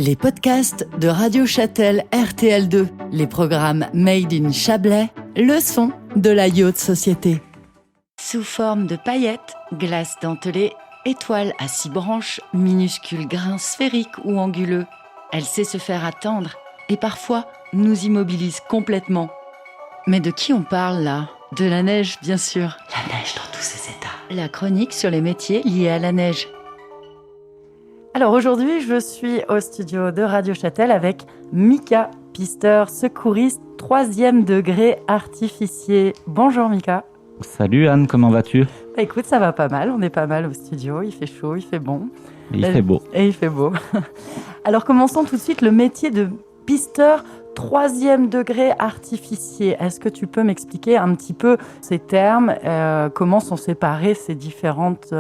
Les podcasts de Radio Châtel RTL2, les programmes Made in Chablais, le son de la Yacht Société. Sous forme de paillettes, glaces dentelées, étoiles à 6 branches, minuscules grains sphériques ou anguleux, elle sait se faire attendre et parfois nous immobilise complètement. Mais de qui on parle là ? De la neige, bien sûr. La neige dans tous ses états. La chronique sur les métiers liés à la neige. Alors aujourd'hui, je suis au studio de Radio Châtel avec Mika, pisteur, secouriste, 3e degré artificier. Bonjour Mika. Salut Anne, comment vas-tu ? Écoute, ça va pas mal, on est pas mal au studio, il fait chaud, il fait bon. Et il fait beau. Et il fait beau. Alors commençons tout de suite le métier de pisteur 3e degré artificier. Est-ce que tu peux m'expliquer un petit peu ces termes, comment sont séparées ces différentes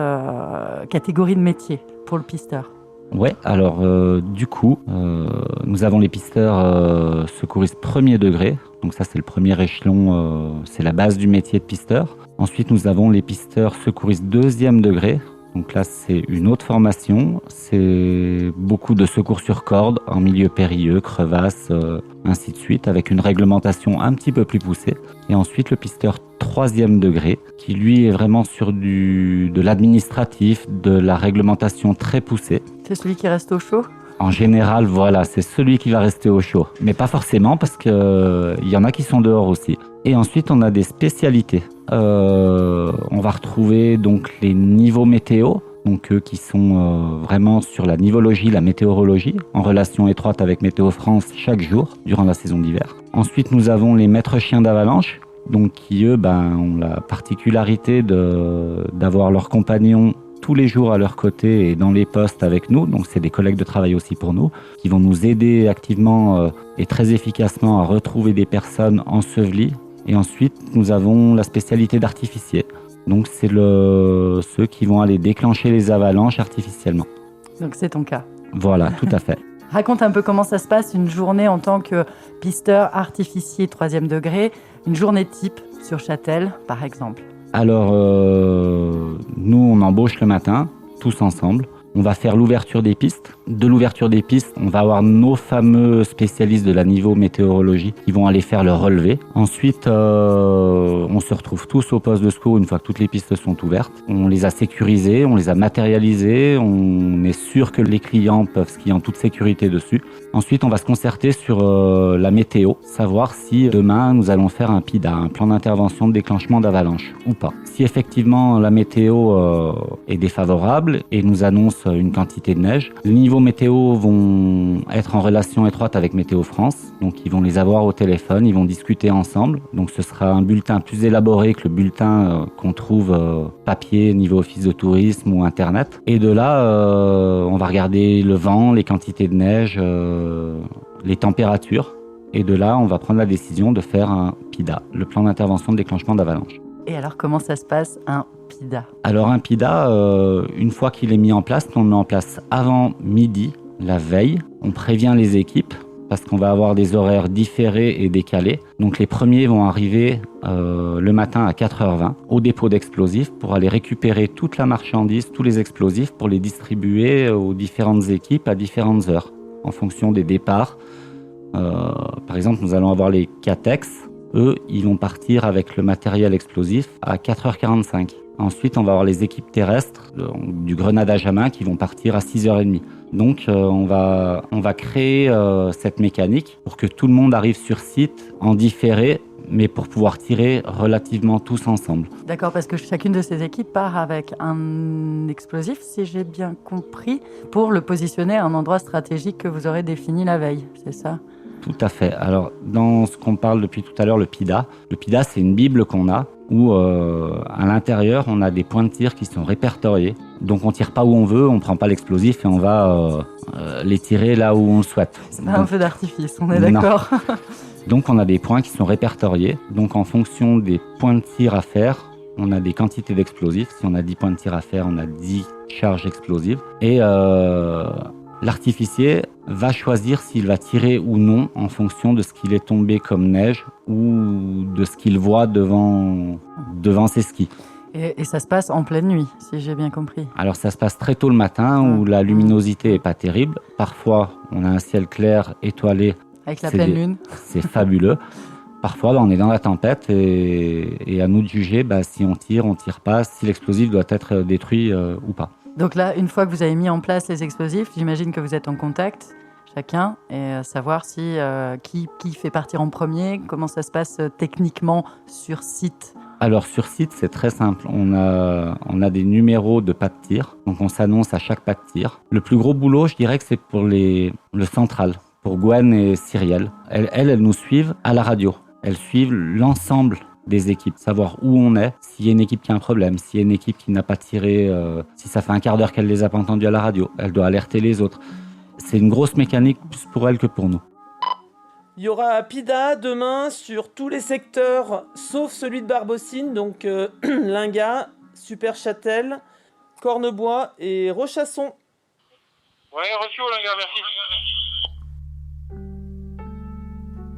catégories de métiers pour le pisteur ? Ouais, alors nous avons les pisteurs secouristes 1er degré. Donc ça, c'est le premier échelon, c'est la base du métier de pisteur. Ensuite, nous avons les pisteurs secouristes 2e degré. Donc là, c'est une autre formation. C'est beaucoup de secours sur corde, en milieu périlleux, crevasses, ainsi de suite, avec une réglementation un petit peu plus poussée. Et ensuite, le pisteur 3e degré, qui lui est vraiment sur de l'administratif, de la réglementation très poussée. C'est celui qui reste au chaud ? En général, voilà, c'est celui qui va rester au chaud. Mais pas forcément, parce qu'il y en a qui sont dehors aussi. Et ensuite, on a des spécialités. On va retrouver donc les niveaux météo, donc eux qui sont vraiment sur la nivologie, la météorologie, en relation étroite avec Météo France chaque jour durant la saison d'hiver. Ensuite, nous avons les maîtres chiens d'avalanche, donc qui eux ont la particularité d'avoir leurs compagnons tous les jours à leur côté et dans les postes avec nous. Donc c'est des collègues de travail aussi pour nous, qui vont nous aider activement et très efficacement à retrouver des personnes ensevelies. Et ensuite, nous avons la spécialité d'artificier. Donc c'est ceux qui vont aller déclencher les avalanches artificiellement. Donc c'est ton cas. Voilà, tout à fait. Raconte un peu comment ça se passe une journée en tant que pisteur artificier 3e degré, une journée type sur Châtel par exemple. Alors, nous, on embauche le matin, tous ensemble. On va faire l'ouverture des pistes. De l'ouverture des pistes, on va avoir nos fameux spécialistes de la niveau météorologie qui vont aller faire le relevé. Ensuite, on se retrouve tous au poste de secours une fois que toutes les pistes sont ouvertes. On les a sécurisées, on les a matérialisées, on est sûr que les clients peuvent skier en toute sécurité dessus. Ensuite, on va se concerter sur la météo, savoir si demain nous allons faire un PIDA, un plan d'intervention de déclenchement d'avalanche ou pas. Si effectivement la météo est défavorable et nous annonce une quantité de neige, les niveaux météo vont être en relation étroite avec Météo France, donc ils vont les avoir au téléphone, ils vont discuter ensemble. Donc ce sera un bulletin plus élaboré que le bulletin qu'on trouve papier niveau office de tourisme ou internet. Et de là, on va regarder le vent, les quantités de neige, les températures. Et de là, on va prendre la décision de faire un PIDA, le plan d'intervention de déclenchement d'avalanche. Et alors, comment ça se passe, un PIDA ? Alors, un PIDA, une fois qu'il est mis en place, on le met en place avant midi, la veille. On prévient les équipes parce qu'on va avoir des horaires différés et décalés. Donc, les premiers vont arriver le matin à 4h20 au dépôt d'explosifs pour aller récupérer toute la marchandise, tous les explosifs pour les distribuer aux différentes équipes à différentes heures en fonction des départs. Par exemple, nous allons avoir les CATEX. Eux, ils vont partir avec le matériel explosif à 4h45. Ensuite, on va avoir les équipes terrestres du grenadage à main qui vont partir à 6h30. Donc, on va créer cette mécanique pour que tout le monde arrive sur site en différé, mais pour pouvoir tirer relativement tous ensemble. D'accord, parce que chacune de ces équipes part avec un explosif, si j'ai bien compris, pour le positionner à un endroit stratégique que vous aurez défini la veille, c'est ça ? Tout à fait. Alors, dans ce qu'on parle depuis tout à l'heure, le PIDA, c'est une bible qu'on a où à l'intérieur, on a des points de tir qui sont répertoriés. Donc, on tire pas où on veut, on prend pas l'explosif et on va les tirer là où on le souhaite. C'est pas un feu d'artifice, on est d'accord. Donc, on a des points qui sont répertoriés. Donc, en fonction des points de tir à faire, on a des quantités d'explosifs. Si on a 10 points de tir à faire, on a 10 charges explosives. Et l'artificier va choisir s'il va tirer ou non en fonction de ce qu'il est tombé comme neige ou de ce qu'il voit devant ses skis. Et ça se passe en pleine nuit, si j'ai bien compris. Alors ça se passe très tôt le matin où la luminosité est pas terrible. Parfois, on a un ciel clair, étoilé. Avec la pleine lune. C'est fabuleux. Parfois, on est dans la tempête et à nous de juger si on tire pas, si l'explosif doit être détruit ou pas. Donc là, une fois que vous avez mis en place les explosifs, j'imagine que vous êtes en contact chacun et savoir si qui fait partir en premier, comment ça se passe techniquement sur site. Alors sur site, c'est très simple. On a des numéros de pas de tir, donc on s'annonce à chaque pas de tir. Le plus gros boulot, je dirais que c'est pour le central, pour Gwen et Cyrielle. Elles nous suivent à la radio. Elles suivent l'ensemble des équipes, savoir où on est, s'il y a une équipe qui a un problème, s'il y a une équipe qui n'a pas tiré, si ça fait un quart d'heure qu'elle les a pas entendus à la radio, elle doit alerter les autres. C'est une grosse mécanique plus pour elle que pour nous. Il y aura PIDA demain sur tous les secteurs, sauf celui de Barbossine, donc Lingat, Super-Châtel, Cornebois et Rochasson. Ouais, reçu au Lingat, merci.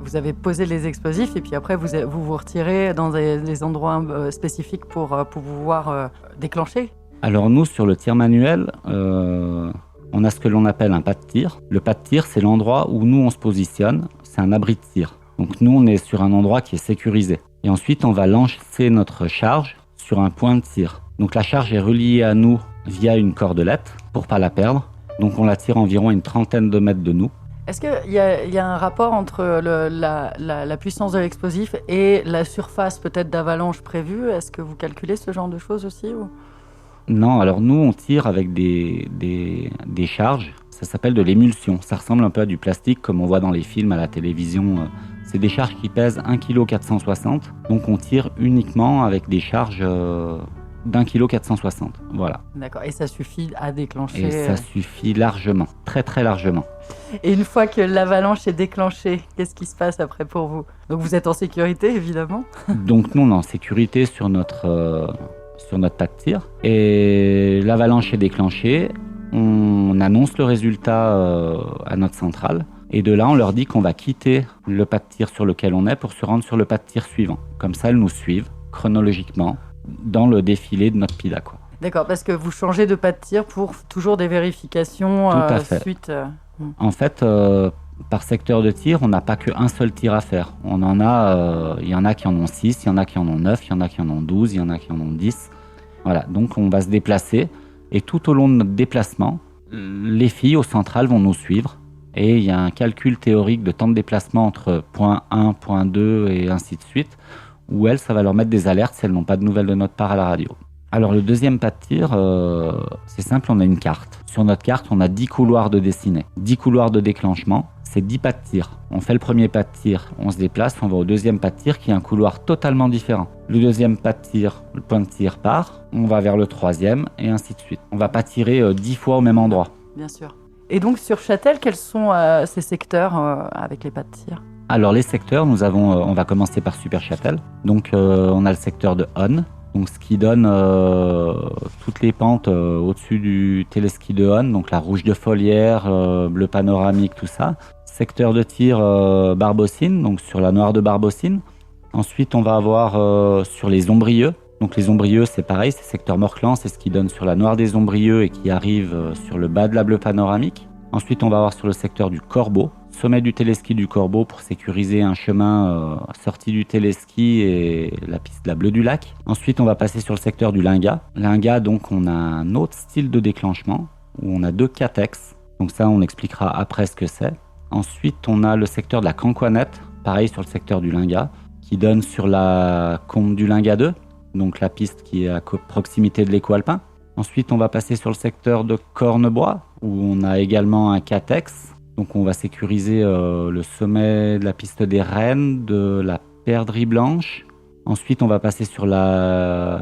Vous avez posé les explosifs et puis après vous retirez dans des endroits spécifiques pour pouvoir déclencher. Alors nous, sur le tir manuel, on a ce que l'on appelle un pas de tir. Le pas de tir, c'est l'endroit où nous on se positionne, c'est un abri de tir. Donc nous, on est sur un endroit qui est sécurisé. Et ensuite, on va lancer notre charge sur un point de tir. Donc la charge est reliée à nous via une cordelette pour pas la perdre. Donc on la tire environ à une trentaine de mètres de nous. Est-ce qu'il y a un rapport entre la puissance de l'explosif et la surface peut-être d'avalanche prévue? Est-ce que vous calculez ce genre de choses aussi ou... Non, alors nous on tire avec des charges, ça s'appelle de l'émulsion. Ça ressemble un peu à du plastique comme on voit dans les films, à la télévision. C'est des charges qui pèsent 1,460 kg, donc on tire uniquement avec des charges d'1,460 kg. Voilà. D'accord, et ça suffit à déclencher. Et ça suffit largement, très très largement. Et une fois que l'avalanche est déclenchée, qu'est-ce qui se passe après pour vous? Donc vous êtes en sécurité évidemment. Donc nous on est en sécurité sur notre pas de tir. Et l'avalanche est déclenchée, on annonce le résultat à notre centrale. Et de là, on leur dit qu'on va quitter le pas de tir sur lequel on est pour se rendre sur le pas de tir suivant. Comme ça, elles nous suivent chronologiquement dans le défilé de notre PIDA, quoi. D'accord, parce que vous changez de pas de tir pour toujours des vérifications Tout à fait. Suite. En fait, par secteur de tir, on n'a pas qu'un seul tir à faire. On en a, il y en a qui en ont 6, il y en a qui en ont 9, il y en a qui en ont 12, il y en a qui en ont 10. Voilà, donc on va se déplacer et tout au long de notre déplacement, les filles au central vont nous suivre et il y a un calcul théorique de temps de déplacement entre point 1, point 2 et ainsi de suite où elles, ça va leur mettre des alertes si elles n'ont pas de nouvelles de notre part à la radio. Alors le deuxième pas de tir, c'est simple, on a une carte. Sur notre carte, on a 10 couloirs de dessinée, 10 couloirs de déclenchement, c'est 10 pas de tir. On fait le premier pas de tir, on se déplace, on va au deuxième pas de tir qui est un couloir totalement différent. Le deuxième pas de tir, le point de tir part, on va vers le troisième et ainsi de suite. On va pas tirer 10 fois au même endroit. Bien sûr. Et donc sur Châtel, quels sont ces secteurs avec les pas de tir? Alors les secteurs, nous avons, on va commencer par Super-Châtel. Donc on a le secteur de Onne. Donc, ce qui donne toutes les pentes au-dessus du téléski de Onne, donc la rouge de Folière, bleu panoramique, tout ça. Secteur de tir Barbossine, donc sur la noire de Barbossine. Ensuite, on va avoir sur les Ombrieux. Donc les Ombrieux, c'est pareil, c'est secteur Morclan, c'est ce qui donne sur la noire des Ombrieux et qui arrive sur le bas de la bleu panoramique. Ensuite, on va avoir sur le secteur du Corbeau, sommet du téléski du Corbeau pour sécuriser un chemin sorti du téléski et la piste de la Bleue du Lac. Ensuite, on va passer sur le secteur du Lingat. Lingat, donc, on a un autre style de déclenchement où on a 2 catex. Donc ça, on expliquera après ce que c'est. Ensuite, on a le secteur de la Cancoinette, pareil sur le secteur du Lingat, qui donne sur la combe du Lingat 2, donc la piste qui est à proximité de l'éco alpin. Ensuite, on va passer sur le secteur de Cornebois, où on a également un catex. Donc on va sécuriser le sommet de la piste des Rennes, de la Perdrix Blanche. Ensuite, on va passer sur le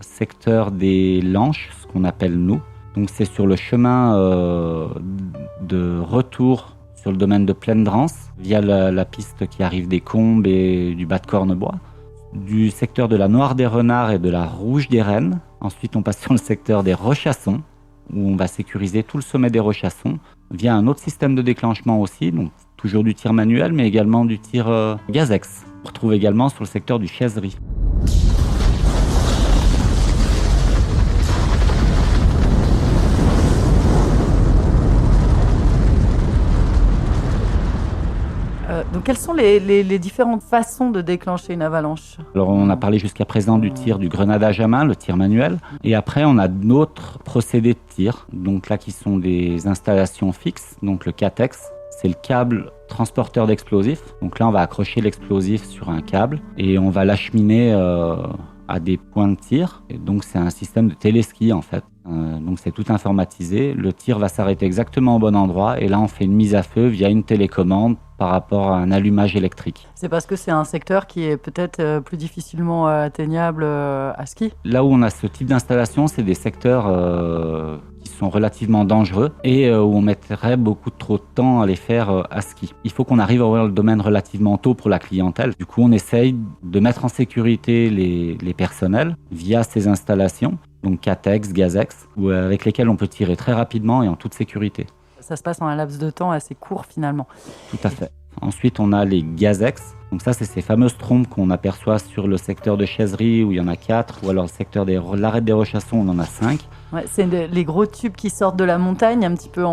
secteur des Lanches, ce qu'on appelle nous. Donc c'est sur le chemin de retour sur le domaine de Plaine-Drance, via la piste qui arrive des Combes et du bas de Cornebois. Du secteur de la Noire des Renards et de la Rouge des Rennes. Ensuite, on passe sur le secteur des Rochassons, où on va sécuriser tout le sommet des Rochassons via un autre système de déclenchement aussi, donc toujours du tir manuel, mais également du tir Gazex. On retrouve également sur le secteur du Chaiserie. Donc, quelles sont les différentes façons de déclencher une avalanche ? Alors, on a parlé jusqu'à présent du tir du grenadage à main, le tir manuel. Et après, on a d'autres procédés de tir. Donc là, qui sont des installations fixes. Donc le CATEX, c'est le câble transporteur d'explosifs. Donc là, on va accrocher l'explosif sur un câble et on va l'acheminer à des points de tir. Et donc, c'est un système de téléski, en fait. Donc, c'est tout informatisé. Le tir va s'arrêter exactement au bon endroit. Et là, on fait une mise à feu via une télécommande par rapport à un allumage électrique. C'est parce que c'est un secteur qui est peut-être plus difficilement atteignable à ski ? Là où on a ce type d'installation, c'est des secteurs qui sont relativement dangereux et où on mettrait beaucoup trop de temps à les faire à ski. Il faut qu'on arrive à ouvrir le domaine relativement tôt pour la clientèle. Du coup, on essaye de mettre en sécurité les personnels via ces installations, donc CATEX, GAZEX, avec lesquels on peut tirer très rapidement et en toute sécurité. Ça se passe en un laps de temps assez court finalement. Tout à fait. Ensuite, on a les GAZEX. Donc ça, c'est ces fameuses trompes qu'on aperçoit sur le secteur de Chaiserie où il y en a 4, ou alors le secteur de l'arête des Rochassons où on en a 5. Ouais, c'est les gros tubes qui sortent de la montagne, un petit peu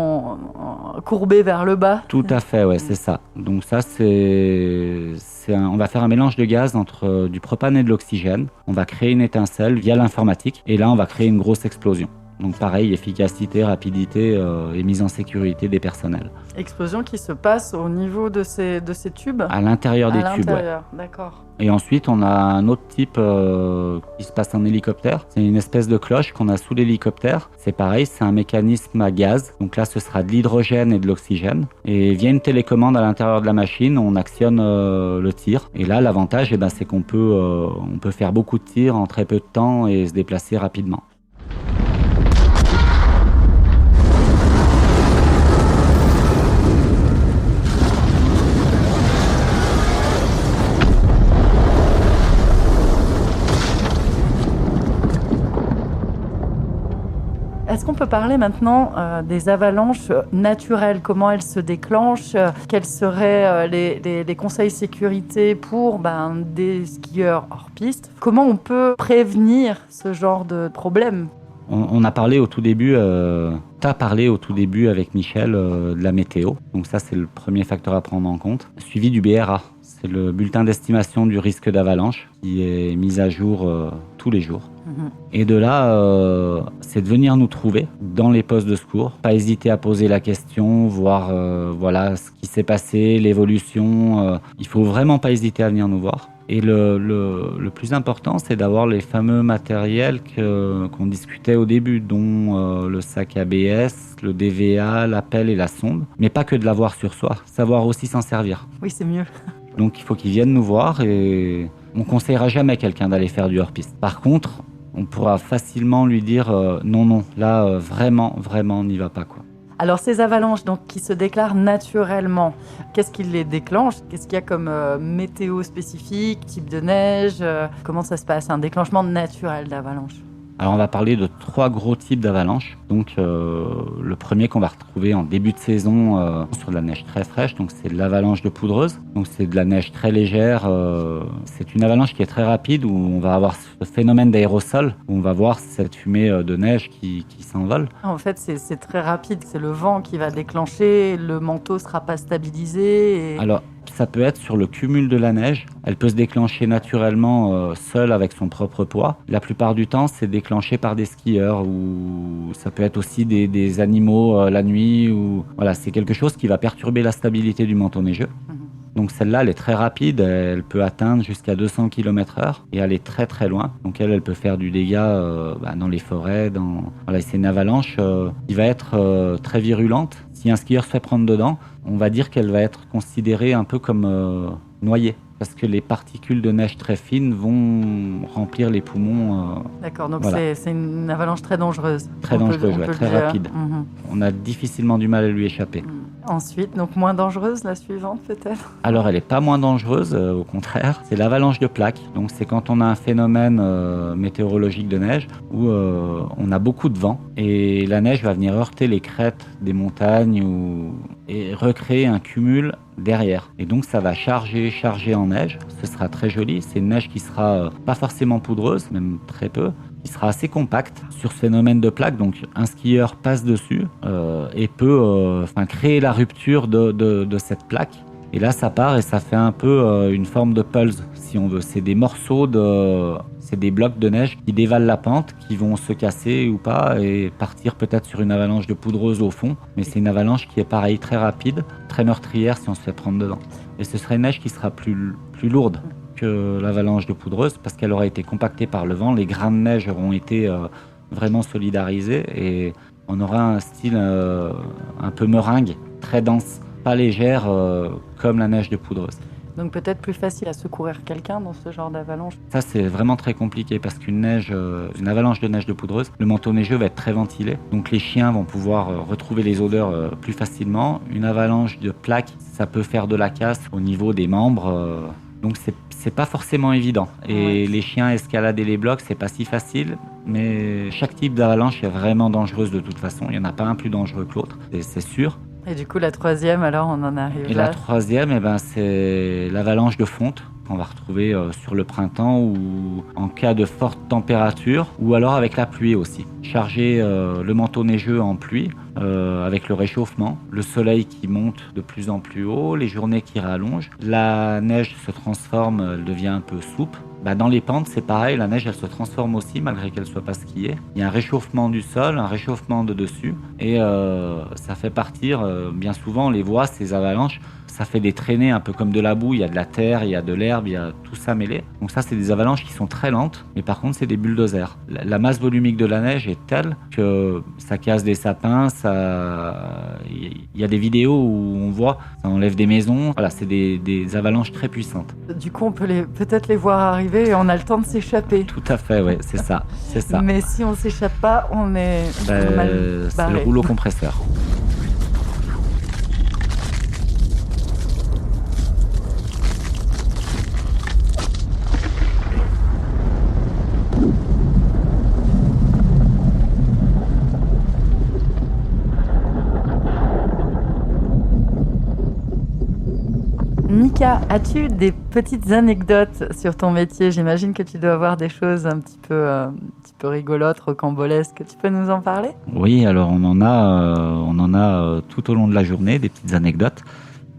courbés vers le bas. Tout à fait, ouais, c'est ça. Donc ça, on va faire un mélange de gaz entre du propane et de l'oxygène. On va créer une étincelle via l'informatique et là, on va créer une grosse explosion. Donc pareil, efficacité, rapidité et mise en sécurité des personnels. Explosion qui se passe au niveau de ces tubes ? À l'intérieur des tubes, ouais. D'accord. Et ensuite, on a un autre type qui se passe en hélicoptère. C'est une espèce de cloche qu'on a sous l'hélicoptère. C'est pareil, c'est un mécanisme à gaz. Donc là, ce sera de l'hydrogène et de l'oxygène. Et via une télécommande à l'intérieur de la machine, on actionne le tir. Et là, l'avantage, c'est qu'on peut faire beaucoup de tirs en très peu de temps et se déplacer rapidement. Est-ce qu'on peut parler maintenant des avalanches naturelles ? Comment elles se déclenchent ? Quels seraient les conseils sécurité pour des skieurs hors piste ? Comment on peut prévenir ce genre de problème ? On a parlé au tout début, t'as parlé au tout début avec Michel de la météo. Donc ça, c'est le premier facteur à prendre en compte. Suivi du BRA, c'est le bulletin d'estimation du risque d'avalanche qui est mis à jour tous les jours. Et de là, c'est de venir nous trouver dans les postes de secours. Pas hésiter à poser la question, voir ce qui s'est passé, l'évolution. Il faut vraiment pas hésiter à venir nous voir. Et le plus important, c'est d'avoir les fameux matériels qu'on discutait au début, dont le sac ABS, le DVA, la pelle et la sonde. Mais pas que de l'avoir sur soi, savoir aussi s'en servir. Oui, c'est mieux. Donc il faut qu'ils viennent nous voir et on conseillera jamais quelqu'un d'aller faire du hors-piste. Par contre, on pourra facilement lui dire non, là vraiment, on n'y va pas, quoi. Alors ces avalanches qui se déclarent naturellement, qu'est-ce qui les déclenche ? Qu'est-ce qu'il y a comme météo spécifique, type de neige ? Comment ça se passe, un déclenchement naturel d'avalanche ? Alors on va parler de 3 gros types d'avalanches. Donc le premier qu'on va retrouver en début de saison sur de la neige très fraîche, donc c'est de l'avalanche de poudreuse. Donc c'est de la neige très légère. C'est une avalanche qui est très rapide où on va avoir ce phénomène d'aérosol, où on va voir cette fumée de neige qui s'envole. En fait, c'est très rapide. C'est le vent qui va déclencher, le manteau ne sera pas stabilisé. Alors, ça peut être sur le cumul de la neige. Elle peut se déclencher naturellement seule avec son propre poids. La plupart du temps, c'est déclenché par des skieurs ou ça peut être aussi des animaux la nuit. Voilà, c'est quelque chose qui va perturber la stabilité du manteau neigeux. Donc celle-là, elle est très rapide, elle peut atteindre jusqu'à 200 km/h et aller très très loin. Donc elle peut faire du dégât dans les forêts. C'est une avalanche qui va être très virulente. Si un skieur se fait prendre dedans, on va dire qu'elle va être considérée un peu comme noyée. Parce que les particules de neige très fines vont remplir les poumons. D'accord, donc voilà. c'est une avalanche très dangereuse. Très dangereuse, très rapide. On a difficilement du mal à lui échapper. Ensuite, donc moins dangereuse, la suivante peut-être ? Alors elle n'est pas moins dangereuse, au contraire. C'est l'avalanche de plaques. Donc c'est quand on a un phénomène météorologique de neige où on a beaucoup de vent et la neige va venir heurter les crêtes des montagnes et recréer un cumul derrière. Et donc ça va charger en neige. Ce sera très joli. C'est une neige qui sera pas forcément poudreuse, même très peu. Il sera assez compact sur ce phénomène de plaque. Donc un skieur passe dessus et peut créer la rupture de cette plaque Et là, ça part et ça fait un peu une forme de pulse, si on veut. C'est des morceaux c'est des blocs de neige qui dévalent la pente, qui vont se casser ou pas et partir peut-être sur une avalanche de poudreuse au fond. Mais c'est une avalanche qui est pareil, très rapide, très meurtrière si on se fait prendre dedans. Et ce serait une neige qui sera plus lourde que l'avalanche de poudreuse parce qu'elle aura été compactée par le vent. Les grains de neige auront été vraiment solidarisés et on aura un style un peu meringue, très dense, pas légère comme la neige de poudreuse. Donc peut-être plus facile à secourir quelqu'un dans ce genre d'avalanche. Ça, c'est vraiment très compliqué parce une avalanche de neige de poudreuse, le manteau neigeux va être très ventilé. Donc les chiens vont pouvoir retrouver les odeurs plus facilement. Une avalanche de plaques, ça peut faire de la casse au niveau des membres. Donc c'est pas forcément évident. Et les chiens escalader les blocs, c'est pas si facile. Mais chaque type d'avalanche est vraiment dangereuse de toute façon. Il n'y en a pas un plus dangereux que l'autre, c'est sûr. Et du coup, la troisième, alors, on en arrive là. Et la troisième, c'est l'avalanche de fonte qu'on va retrouver sur le printemps ou en cas de forte température ou alors avec la pluie aussi. Charger le manteau neigeux en pluie avec le réchauffement, le soleil qui monte de plus en plus haut, les journées qui rallongent, la neige se transforme, elle devient un peu souple. Dans les pentes, c'est pareil, la neige, elle se transforme aussi, malgré qu'elle ne soit pas skiée. Il y a un réchauffement du sol, un réchauffement de dessus, et ça fait partir, bien souvent, les voies, ces avalanches, ça fait des traînées un peu comme de la boue, il y a de la terre, il y a de l'herbe, il y a tout ça mêlé. Donc ça, c'est des avalanches qui sont très lentes, mais par contre, c'est des bulldozers. La masse volumique de la neige est telle que ça casse des sapins, il y a des vidéos où on voit, ça enlève des maisons. Voilà, c'est des avalanches très puissantes. Du coup, on peut peut-être les voir arriver et on a le temps de s'échapper. Tout à fait, oui, c'est ça. Mais si on ne s'échappe pas, on est mal barré. C'est le rouleau compresseur. Mika, as-tu des petites anecdotes sur ton métier ? J'imagine que tu dois avoir des choses un petit peu rigolotes, rocambolesques. Tu peux nous en parler ? Oui, alors on en a tout au long de la journée, des petites anecdotes.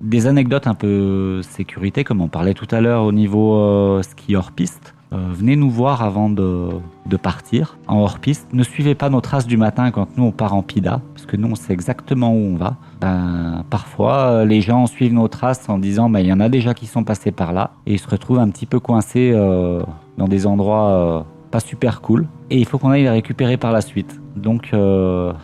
Des anecdotes un peu sécurité, comme on parlait tout à l'heure au niveau ski hors-piste. Venez nous voir avant de partir en hors-piste. Ne suivez pas nos traces du matin quand nous on part en PIDA, parce que nous on sait exactement où on va. Parfois, les gens suivent nos traces en disant il y en a déjà qui sont passés par là, et ils se retrouvent un petit peu coincés dans des endroits pas super cool, et il faut qu'on aille les récupérer par la suite. Donc,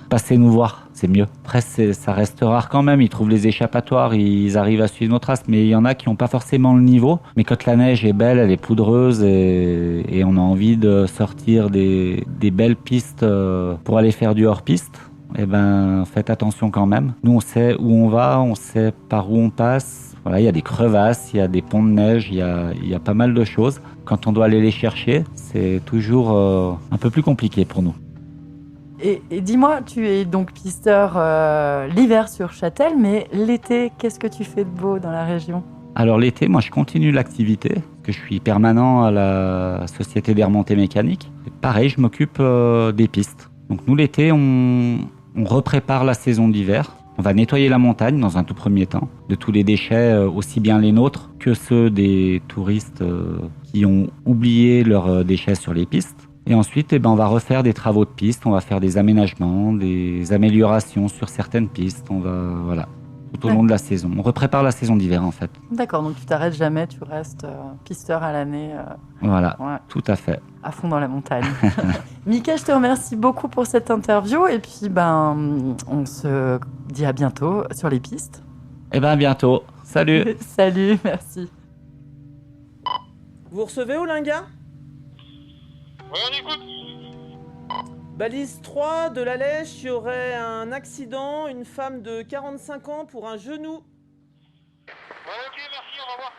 passez nous voir, c'est mieux. Après, ça reste rare quand même, ils trouvent les échappatoires, ils arrivent à suivre nos traces, mais il y en a qui n'ont pas forcément le niveau. Mais quand la neige est belle, elle est poudreuse, et on a envie de sortir des belles pistes pour aller faire du hors-piste, faites attention quand même. Nous, on sait où on va, on sait par où on passe. Voilà, il y a des crevasses, il y a des ponts de neige, il y a pas mal de choses. Quand on doit aller les chercher, c'est toujours un peu plus compliqué pour nous. Et dis-moi, tu es donc pisteur l'hiver sur Châtel, mais l'été, qu'est-ce que tu fais de beau dans la région ? Alors l'été, moi je continue l'activité, parce que je suis permanent à la Société des remontées mécaniques. Et pareil, je m'occupe des pistes. Donc nous l'été, on reprépare la saison d'hiver. On va nettoyer la montagne dans un tout premier temps, de tous les déchets, aussi bien les nôtres que ceux des touristes qui ont oublié leurs déchets sur les pistes. Et ensuite, on va refaire des travaux de piste, on va faire des aménagements, des améliorations sur certaines pistes. On va, tout au long de la saison. On reprépare la saison d'hiver en fait. D'accord, donc tu t'arrêtes jamais, tu restes pisteur à l'année. Voilà, tout à fait. À fond dans la montagne. Mika, je te remercie beaucoup pour cette interview et puis on se dit à bientôt sur les pistes. À bientôt. Salut. Salut, merci. Vous recevez Olinga ? Ouais, on écoute. Balise 3 de la Lèche, il y aurait un accident, une femme de 45 ans pour un genou. Ouais, ok, merci, on va voir.